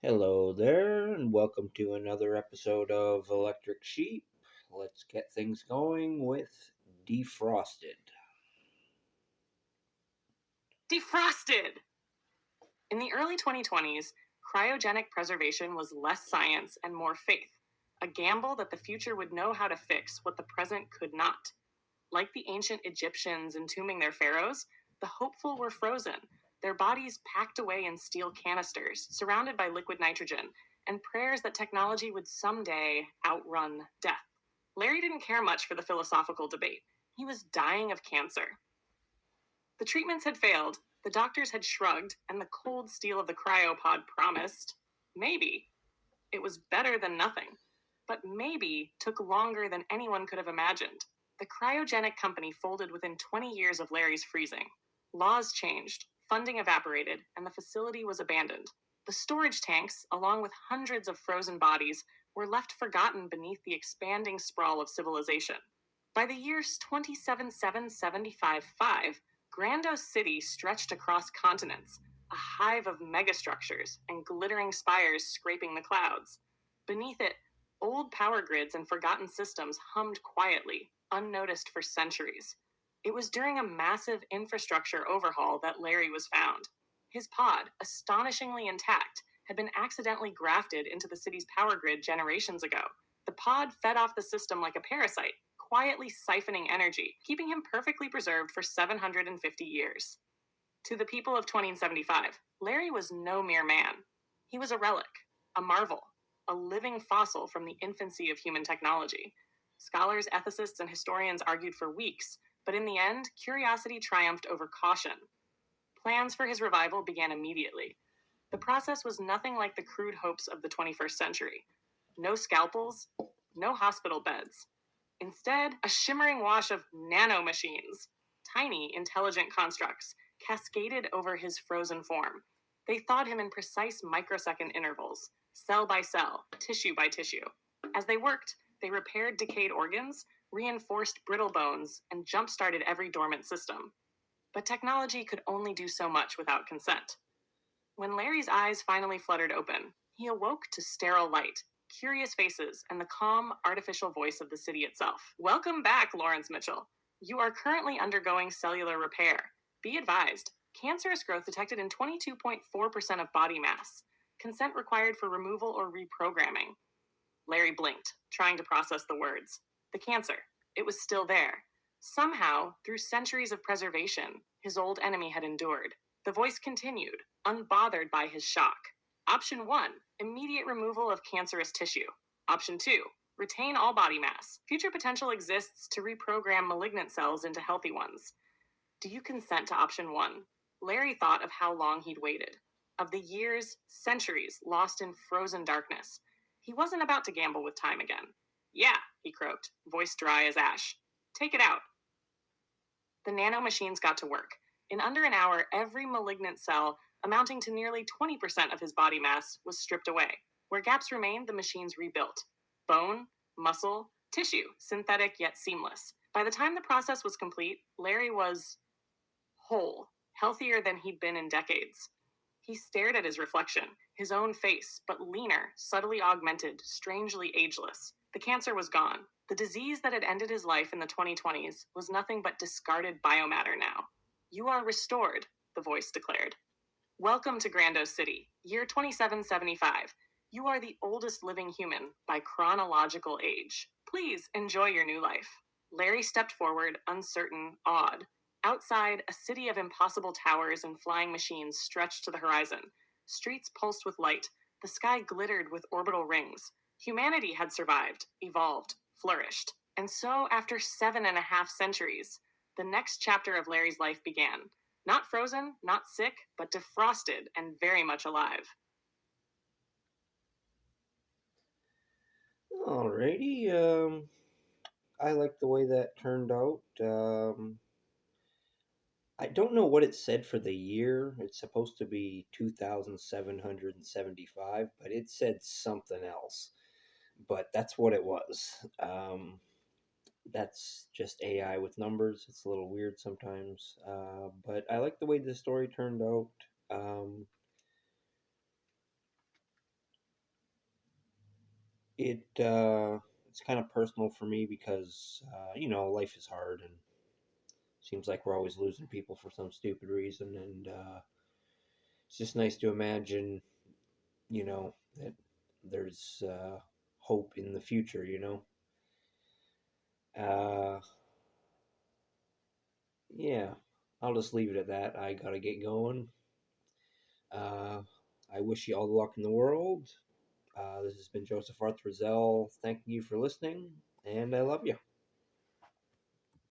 Hello there, and welcome to another episode of Electric Sheep. Let's get things going with Defrosted. Defrosted! In the early 2020s, cryogenic preservation was less science and more faith, a gamble that the future would know how to fix what the present could not. Like the ancient Egyptians entombing their pharaohs, the hopeful were frozen, their bodies packed away in steel canisters, surrounded by liquid nitrogen, and prayers that technology would someday outrun death. Larry didn't care much for the philosophical debate. He was dying of cancer. The treatments had failed, the doctors had shrugged, and the cold steel of the cryopod promised maybe. It was better than nothing. But maybe took longer than anyone could have imagined. The cryogenic company folded within 20 years of Larry's freezing. Laws changed, funding evaporated, and the facility was abandoned. The storage tanks, along with hundreds of frozen bodies, were left forgotten beneath the expanding sprawl of civilization. By the years 27775, Grandos City stretched across continents, a hive of megastructures and glittering spires scraping the clouds. Beneath it, old power grids and forgotten systems hummed quietly, unnoticed for centuries. It was during a massive infrastructure overhaul that Larry was found. His pod, astonishingly intact, had been accidentally grafted into the city's power grid generations ago. The pod fed off the system like a parasite, quietly siphoning energy, keeping him perfectly preserved for 750 years. To the people of 2075, Larry was no mere man. He was a relic, a marvel, a living fossil from the infancy of human technology. Scholars, ethicists, and historians argued for weeks, but in the end, curiosity triumphed over caution. Plans for his revival began immediately. The process was nothing like the crude hopes of the 21st century. No scalpels, no hospital beds. Instead, a shimmering wash of nanomachines, tiny, intelligent constructs, cascaded over his frozen form. They thawed him in precise microsecond intervals, cell by cell, tissue by tissue. As they worked, they repaired decayed organs, reinforced brittle bones, and jump-started every dormant system. But technology could only do so much without consent. When Larry's eyes finally fluttered open, he awoke to sterile light, curious faces, and the calm, artificial voice of the city itself. Welcome back, Lawrence Mitchell. You are currently undergoing cellular repair. Be advised, cancerous growth detected in 22.4% of body mass. Consent required for removal or reprogramming. Larry blinked, trying to process the words. The cancer. It was still there. Somehow, through centuries of preservation, his old enemy had endured. The voice continued, unbothered by his shock. Option 1, immediate removal of cancerous tissue. Option 2, retain all body mass. Future potential exists to reprogram malignant cells into healthy ones. Do you consent to option 1? Larry thought of how long he'd waited, of the years, centuries lost in frozen darkness. He wasn't about to gamble with time again. Yeah, he croaked, voice dry as ash. Take it out. The nanomachines got to work. In under an hour, every malignant cell, amounting to nearly 20% of his body mass, was stripped away. Where gaps remained, the machines rebuilt. Bone, muscle, tissue, synthetic yet seamless. By the time the process was complete, Larry was whole, healthier than he'd been in decades. He stared at his reflection, his own face, but leaner, subtly augmented, strangely ageless. The cancer was gone. The disease that had ended his life in the 2020s was nothing but discarded biomatter now. You are restored, the voice declared. Welcome to Grandos City, year 2775. You are the oldest living human by chronological age. Please enjoy your new life. Larry stepped forward, uncertain, awed. Outside, a city of impossible towers and flying machines stretched to the horizon. Streets pulsed with light. The sky glittered with orbital rings. Humanity had survived, evolved, flourished. And so, after 7.5 centuries, the next chapter of Larry's life began. Not frozen, not sick, but defrosted and very much alive. Alrighty, I like the way that turned out. I don't know what it said for the year. It's supposed to be 2,775, but it said something else. But that's what it was. That's just AI with numbers. It's a little weird sometimes, but I like the way the story turned out. Um, it's kind of personal for me because life is hard and seems like we're always losing people for some stupid reason, and it's just nice to imagine that there's hope in the future. Uh, yeah, I'll just leave it at that. I gotta get going. Uh, I wish you all the luck in the world. This has been Joseph Arthur Roszell. Thanking you for listening, and I love you.